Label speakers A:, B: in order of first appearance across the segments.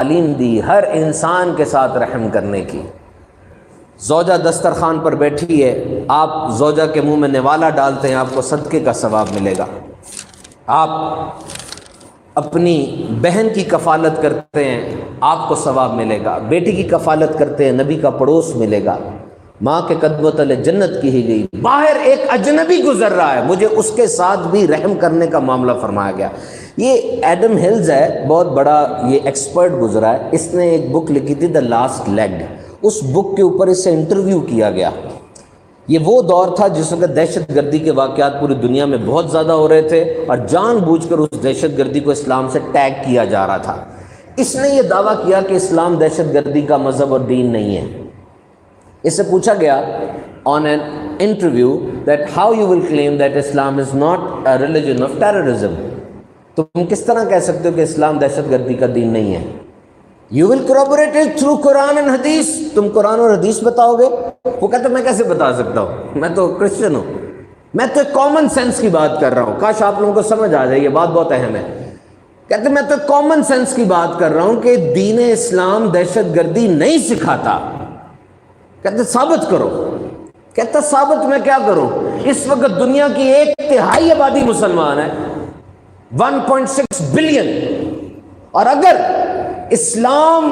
A: تعلیم دی ہر انسان کے ساتھ رحم کرنے کی۔ زوجہ دسترخوان پر بیٹھی ہے، آپ زوجہ کے منہ میں نوالا ڈالتے ہیں، آپ کو صدقے کا ثواب ملے گا۔ آپ اپنی بہن کی کفالت کرتے ہیں، آپ کو ثواب ملے گا۔ بیٹی کی کفالت کرتے ہیں، نبی کا پڑوس ملے گا۔ ماں کے قدموں تلے جنت کی ہی گئی۔ باہر ایک اجنبی گزر رہا ہے، مجھے اس کے ساتھ بھی رحم کرنے کا معاملہ فرمایا گیا۔ یہ ایڈم ہلز ہے، بہت بڑا یہ ایکسپرٹ گزرا ہے، اس نے ایک بک لکھی تھی دا لاسٹ لیگ۔ اس بک کے اوپر اس سے انٹرویو کیا گیا۔ یہ وہ دور تھا جس وقت دہشت گردی کے واقعات پوری دنیا میں بہت زیادہ ہو رہے تھے، اور جان بوجھ کر اس دہشت گردی کو اسلام سے ٹیگ کیا جا رہا تھا۔ اس نے یہ دعویٰ کیا کہ اسلام دہشت گردی کا مذہب اور دین نہیں ہے۔ اس سے پوچھا گیا on an interview that how you will claim that Islam is not a religion of terrorism، تم کس طرح کہہ سکتے ہو کہ اسلام دہشت گردی کا دین نہیں ہے؟ You will corroborate it through Quran and Hadith، تم قرآن اور حدیث بتاؤ گے؟ وہ کہتا میں کیسے بتا سکتا ہوں، میں تو کرسچن ہوں، میں تو کامن سینس کی بات کر رہا ہوں۔ کاش آپ لوگوں کو سمجھ آ جائے، یہ بات بہت اہم ہے۔ کہتے میں تو کامن سینس کی بات کر رہا ہوں کہ دین اسلام دہشت گردی نہیں سکھاتا۔ کہتے ثابت کرو۔ کہتا ثابت میں کیا کروں؟ اس وقت دنیا کی 1/3 آبادی مسلمان ہے، 1.6 بلین، اور اگر اسلام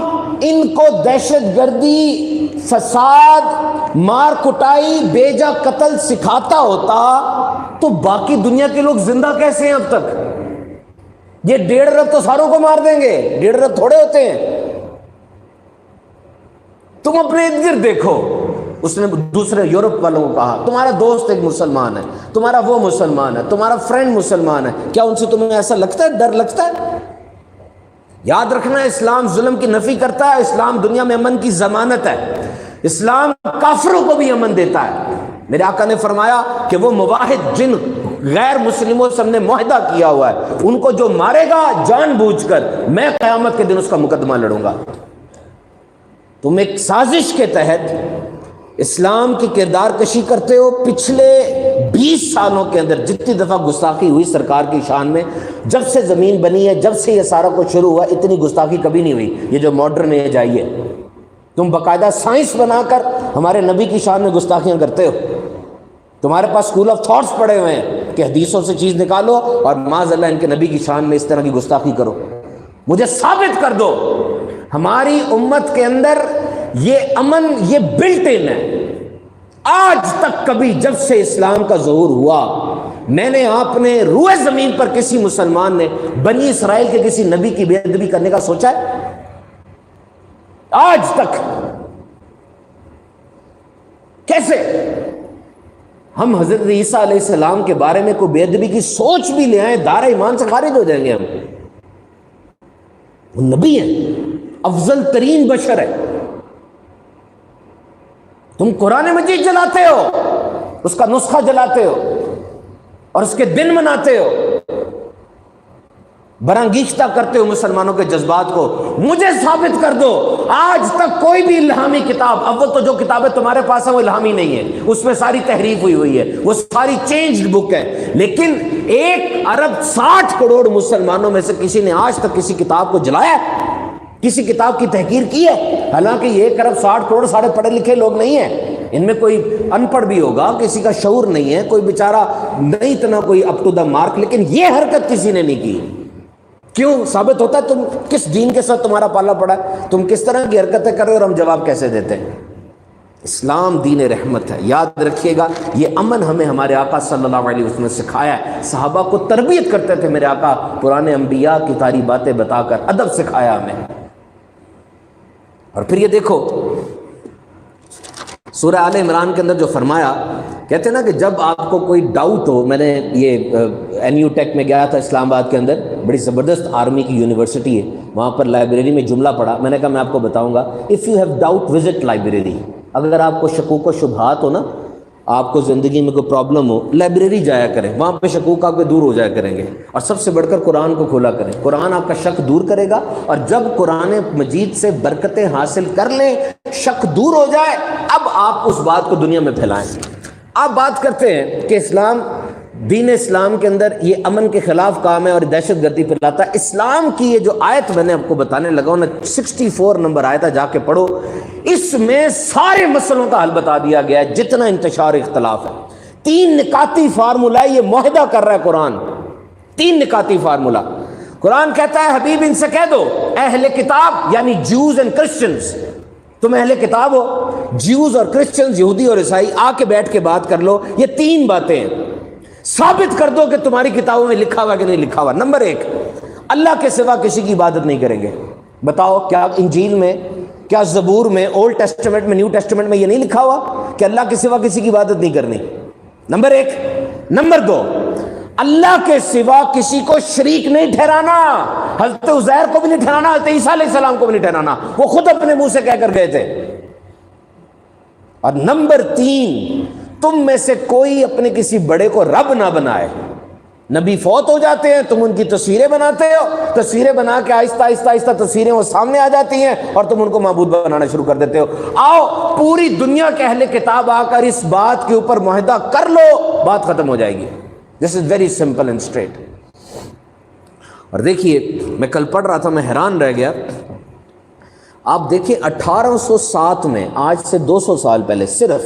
A: ان کو دہشت گردی، فساد، مار کٹائی، بیجا قتل سکھاتا ہوتا تو باقی دنیا کے لوگ زندہ کیسے ہیں اب تک؟ یہ 1.5 ارب تو ساروں کو مار دیں گے، 1.5 ارب تھوڑے ہوتے ہیں۔ تم اپنے ارد گرد دیکھو۔ اس نے دوسرے یورپ والوں کو کہا تمہارا دوست ایک مسلمان ہے، تمہارا وہ مسلمان ہے، تمہارا فرینڈ مسلمان ہے، کیا ان سے تمہیں ایسا لگتا ہے، ڈر لگتا ہے؟ یاد رکھنا اسلام ظلم کی نفی کرتا ہے، اسلام دنیا میں امن کی ضمانت ہے، اسلام کافروں کو بھی امن دیتا ہے۔ میرے آقا نے فرمایا کہ وہ مواحد جن غیر مسلموں سے ہم نے معاہدہ کیا ہوا ہے، ان کو جو مارے گا جان بوجھ کر، میں قیامت کے دن اس کا مقدمہ لڑوں گا۔ تم ایک سازش کے تحت اسلام کی کردار کشی کرتے ہو۔ پچھلے 20 سالوں کے اندر جتنی دفعہ گستاخی ہوئی سرکار کی شان میں، جب سے زمین بنی ہے، جب سے یہ سارا کچھ شروع ہوا، اتنی گستاخی کبھی نہیں ہوئی۔ یہ جو ماڈرن ایج آئی ہے، تم باقاعدہ سائنس بنا کر ہمارے نبی کی شان میں گستاخیاں کرتے ہو۔ تمہارے پاس اسکول آف تھاٹس پڑے ہوئے ہیں کہ حدیثوں سے چیز نکالو اور معاذ اللہ ان کے نبی کی شان میں اس طرح کی گستاخی کرو۔ مجھے ثابت کر دو ہماری امت کے اندر یہ امن، یہ بلٹ ان ہے۔ آج تک کبھی جب سے اسلام کا ظہور ہوا، میں نے آپ نے روئے زمین پر کسی مسلمان نے بنی اسرائیل کے کسی نبی کی بے ادبی کرنے کا سوچا ہے؟ آج تک کیسے ہم حضرت عیسیٰ علیہ السلام کے بارے میں کوئی بے ادبی کی سوچ بھی لے آئیں، دائرہ ایمان سے خارج ہو جائیں گے ہم۔ وہ نبی ہیں، افضل ترین بشر ہے۔ تم قرآن مجید جلاتے ہو، اس کا نسخہ جلاتے ہو اور اس کے دن مناتے ہو، برانگیختہ کرتے ہو مسلمانوں کے جذبات کو۔ مجھے ثابت کر دو آج تک کوئی بھی الہامی کتاب، اول تو جو کتابیں تمہارے پاس ہیں وہ الہامی نہیں ہے، اس میں ساری تحریف ہوئی ہے، وہ ساری چینجڈ بک ہے، لیکن 1 ارب 60 کروڑ مسلمانوں میں سے کسی نے آج تک کسی کتاب کو جلایا ہے؟ کسی کتاب کی تحقیر کی ہے؟ حالانکہ یہ 1 ارب 60 کروڑ سارے پڑھے لکھے لوگ نہیں ہیں، ان میں کوئی ان پڑھ بھی ہوگا، کسی کا شعور نہیں ہے، کوئی بیچارہ نہیں اتنا کوئی اپ ٹو دا مارک، لیکن یہ حرکت کسی نے نہیں کی۔ کیوں؟ ثابت ہوتا ہے تم کس دین کے ساتھ تمہارا پالا پڑا ہے، تم کس طرح کی حرکتیں کر رہے ہو اور ہم جواب کیسے دیتے ہیں۔ اسلام دین رحمت ہے، یاد رکھیے گا۔ یہ امن ہمیں ہمارے آقا صلی اللہ علیہ وسلم نے سکھایا ہے۔ صحابہ کو تربیت کرتے تھے میرے آقا، پرانے انبیاء کی ساری باتیں بتا کر ادب سکھایا ہمیں۔ اور پھر یہ دیکھو سورہ آل عمران کے اندر جو فرمایا، کہتے ہیں نا کہ جب آپ کو کوئی ڈاؤٹ ہو، میں نے یہ NU ٹیک میں گیا تھا اسلام آباد کے اندر، بڑی زبردست آرمی کی یونیورسٹی ہے، وہاں پر لائبریری میں جملہ پڑھا، میں نے کہا میں آپ کو بتاؤں گا، if you have doubt visit library. اگر آپ کو شکوک و شبہات ہو نا، آپ کو زندگی میں کوئی پرابلم ہو، لائبریری جایا کریں، وہاں پہ شکوک آپ کے دور ہو جایا کریں گے، اور سب سے بڑھ کر قرآن کو کھولا کریں۔ قرآن آپ کا شک دور کرے گا، اور جب قرآن مجید سے برکتیں حاصل کر لیں، شک دور ہو جائے، اب آپ اس بات کو دنیا میں پھیلائیں۔ آپ بات کرتے ہیں کہ اسلام دین اسلام کے اندر یہ امن کے خلاف کام ہے اور دہشت گردی پھیلاتا ہے۔ اسلام کی یہ جو آیت میں نے آپ کو بتانے لگا ہوں نا، 64 نمبر آیت ہے، جا کے پڑھو، اس میں سارے مسئلوں کا حل بتا دیا گیا ہے، جتنا انتشار اختلاف ہے۔ 3 نکاتی فارمولہ یہ معاہدہ کر رہا ہے قرآن، 3 نکاتی فارمولہ۔ قرآن کہتا ہے حبیب ان سے کہہ دو اہل کتاب یعنی جوز اینڈ کرسچنز، تم اہل کتاب ہو، جیوز اور کرسچنز یہودی اور عیسائی، آ کے بیٹھ کے بات کر لو، یہ 3 باتیں ہیں، ثابت کر دو کہ تمہاری کتابوں میں لکھا ہوا کہ نہیں لکھا ہوا۔ نمبر 1، اللہ کے سوا کسی کی عبادت نہیں کریں گے۔ بتاؤ کیا انجیل میں، کیا زبور میں، اولڈ ٹیسٹمنٹ میں، نیو ٹیسٹمنٹ میں یہ نہیں لکھا ہوا کہ اللہ کے سوا کسی کی عبادت نہیں کرنی؟ نمبر 1۔ نمبر 2، اللہ کے سوا کسی کو شریک نہیں ٹھہرانا، حضرت عزیر کو بھی نہیں ٹھہرانا، حضرت عیسیٰ علیہ السلام کو بھی نہیں ٹھہرانا، وہ خود اپنے منہ سے کہہ کر گئے تھے۔ اور نمبر 3، تم میں سے کوئی اپنے کسی بڑے کو رب نہ بنائے۔ نبی فوت ہو جاتے ہیں، تم ان کی تصویریں بناتے ہو، تصویریں بنا کے آہستہ آہستہ آہستہ تصویریں وہ سامنے آ جاتی ہیں اور تم ان کو معبود بنانا شروع کر دیتے ہو۔ آؤ پوری دنیا کے اہل کتاب آ کر اس بات کے اوپر معاہدہ کر لو، بات ختم ہو جائے گی۔ This is very simple and straight. اور دیکھیے میں کل پڑھ رہا تھا، میں حیران رہ گیا۔ آپ دیکھیں 1807 میں، آج سے 200 سال پہلے، صرف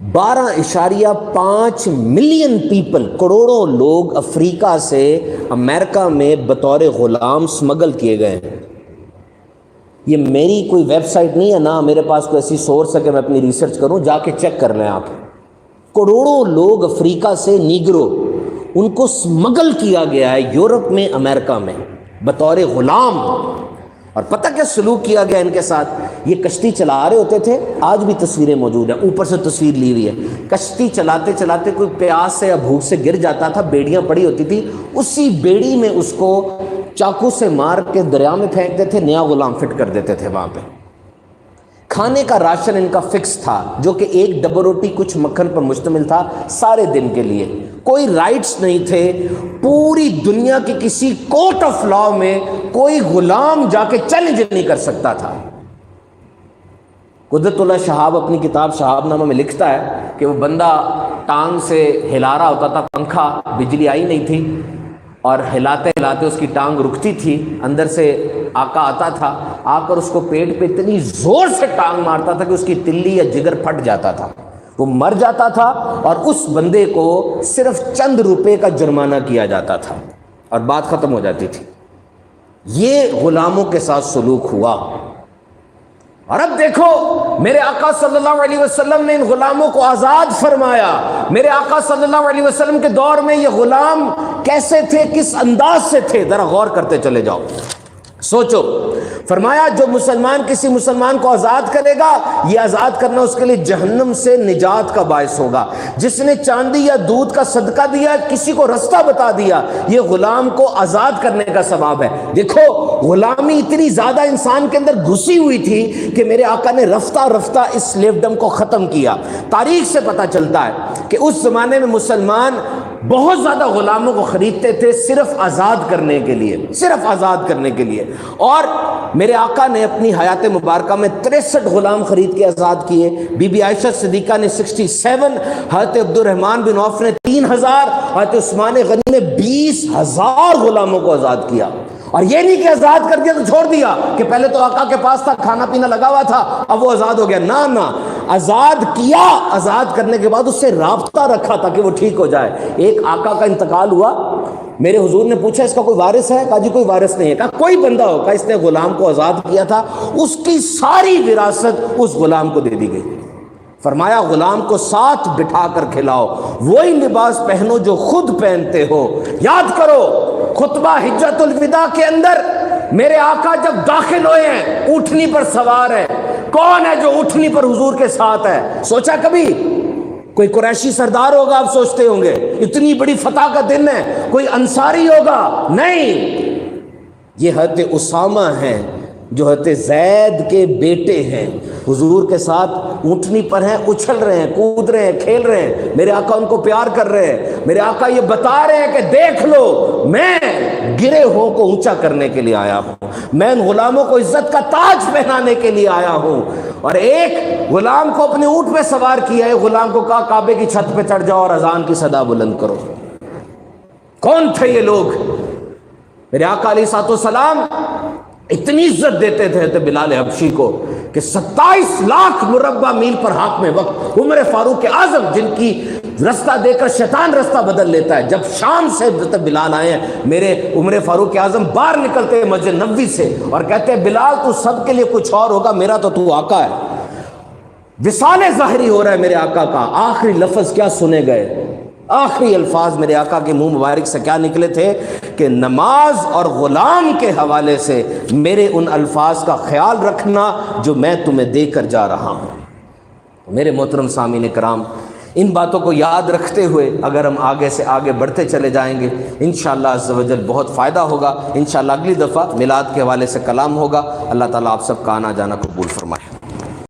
A: 12.5 ملین پیپل، کروڑوں لوگ افریقہ سے امریکہ میں بطور غلام سمگل کیے گئے ہیں۔ یہ میری کوئی ویب سائٹ نہیں ہے، نہ میرے پاس کوئی ایسی سورس ہے کہ میں اپنی ریسرچ کروں، جا کے چیک کر لیں آپ۔ کروڑوں لوگ افریقہ سے، نیگرو، ان کو سمگل کیا گیا ہے یورپ میں، امریکہ میں بطور غلام۔ اور پتہ کیا سلوک کیا گیا ان کے ساتھ؟ یہ کشتی چلا رہے ہوتے تھے، آج بھی تصویریں موجود ہیں، اوپر سے تصویر لی ہوئی ہے، کشتی چلاتے چلاتے کوئی پیاس سے یا بھوک سے گر جاتا تھا، بیڑیاں پڑی ہوتی تھی، اسی بیڑی میں اس کو چاقو سے مار کے دریا میں پھینکتے تھے، نیا غلام فٹ کر دیتے تھے وہاں پہ۔ کھانے کا راشن ان کا فکس تھا، جو کہ 1 ڈبل روٹی کچھ مکھن پر مشتمل تھا سارے دن کے لیے۔ کوئی رائٹس نہیں تھے، پوری دنیا کی کسی کورٹ آف لا میں کوئی غلام جا کے چیلنج نہیں کر سکتا تھا۔ قدرت اللہ شہاب اپنی کتاب شہاب نامہ میں لکھتا ہے کہ وہ بندہ ٹانگ سے ہلا رہا ہوتا تھا، پنکھا، بجلی آئی نہیں تھی، اور ہلاتے ہلاتے اس کی ٹانگ رکتی تھی، اندر سے آقا آتا تھا، آ کر اس کو پیٹ پہ اتنی زور سے ٹانگ مارتا تھا کہ اس کی تلی یا جگر پھٹ جاتا تھا، وہ مر جاتا تھا، اور اس بندے کو صرف چند روپے کا جرمانہ کیا جاتا تھا اور بات ختم ہو جاتی تھی۔ یہ غلاموں کے ساتھ سلوک ہوا۔ اور اب دیکھو میرے آقا صلی اللہ علیہ وسلم نے ان غلاموں کو آزاد فرمایا۔ میرے آقا صلی اللہ علیہ وسلم کے دور میں یہ غلام کیسے تھے، کس انداز سے تھے، ذرا غور کرتے چلے جاؤ، سوچو۔ فرمایا جو مسلمان کسی مسلمان کو آزاد کرے گا، یہ آزاد کرنا اس کے لیے جہنم سے نجات کا باعث ہوگا۔ جس نے چاندی یا دودھ کا صدقہ دیا، کسی کو رستہ بتا دیا، یہ غلام کو آزاد کرنے کا ثواب ہے۔ دیکھو غلامی اتنی زیادہ انسان کے اندر گھسی ہوئی تھی کہ میرے آقا نے رفتہ رفتہ اس سلیوڈم کو ختم کیا۔ تاریخ سے پتہ چلتا ہے کہ اس زمانے میں مسلمان بہت زیادہ غلاموں کو خریدتے تھے، صرف آزاد کرنے کے لیے، صرف آزاد کرنے کے لیے۔ اور میرے آقا نے اپنی حیات مبارکہ میں 63 غلام خرید کے آزاد کیے۔ بی بی عائشہ صدیقہ نے 67، حضرت عبد الرحمن بن عوف نے 3000، حضرت عثمان غنی نے 20,000 غلاموں کو آزاد کیا۔ اور یہ نہیں کہ آزاد کر دیا تو چھوڑ دیا کہ پہلے تو آقا کے پاس تھا، کھانا پینا لگا ہوا تھا، اب وہ آزاد ہو گیا، نہ، آزاد کیا، آزاد کرنے کے بعد اس سے رابطہ رکھا تاکہ وہ ٹھیک ہو جائے۔ ایک آقا کا انتقال ہوا، میرے حضور نے پوچھا اس کا کوئی وارث ہے؟ کہا جی کوئی وارث نہیں ہے۔ کہا کوئی بندہ ہو، کہا اس نے غلام کو آزاد کیا تھا، اس کی ساری وراثت اس غلام کو دے دی گئی۔ فرمایا غلام کو ساتھ بٹھا کر کھلاؤ، وہی لباس پہنو جو خود پہنتے ہو۔ یاد کرو خطبہ حجت الوداع کے اندر میرے آقا جب داخل ہوئے ہیں، اونٹنی پر سوار ہے۔ کون ہے جو اونٹنی پر حضور کے ساتھ ہے؟ سوچا کبھی؟ کوئی قریشی سردار ہوگا آپ سوچتے ہوں گے، اتنی بڑی فتح کا دن ہے، کوئی انصاری ہوگا؟ نہیں، یہ حضرت اسامہ ہیں جو حضرت زید کے بیٹے ہیں، حضور کے ساتھ اونٹنی پر ہیں، اچھل رہے ہیں، کود رہے ہیں، کھیل رہے ہیں، میرے آقا ان کو پیار کر رہے ہیں۔ میرے آقا یہ بتا رہے ہیں کہ دیکھ لو میں گرے ہوں کو اونچا کرنے کے لیے آیا ہوں، میں ان غلاموں کو عزت کا تاج پہنانے کے لیے آیا ہوں۔ اور ایک غلام کو اپنے اونٹ پہ سوار کیا ہے، غلام کو کہا کعبے کی چھت پہ چڑھ جاؤ اور اذان کی صدا بلند کرو۔ کون تھے یہ لوگ؟ میرے آقا علیہ الصلوۃ والسلام اتنی عزت دیتے تھے بلال حبشی کو کہ 27 لاکھ مربع میل پر حاکم وقت عمر فاروق اعظم، جن کی رستہ دے کر شیطان رستہ بدل لیتا ہے، جب شام سے بلال آئے ہیں، میرے عمر فاروق اعظم باہر نکلتے ہیں مسجد نبوی سے اور کہتے ہیں بلال تو سب کے لیے کچھ اور ہوگا، میرا تو آقا ہے۔ وصال ظاہری ہو رہا ہے میرے آقا کا۔ آخری لفظ کیا سنے گئے؟ آخری الفاظ میرے آقا کے منہ مبارک سے کیا نکلے تھے کہ نماز اور غلام کے حوالے سے میرے ان الفاظ کا خیال رکھنا جو میں تمہیں دے کر جا رہا ہوں۔ میرے محترم سامعین کرام، ان باتوں کو یاد رکھتے ہوئے اگر ہم آگے سے آگے بڑھتے چلے جائیں گے انشاءاللہ عز و جل بہت فائدہ ہوگا۔ انشاءاللہ اگلی دفعہ میلاد کے حوالے سے کلام ہوگا۔ اللہ تعالیٰ آپ سب کا آنا جانا قبول فرمائے۔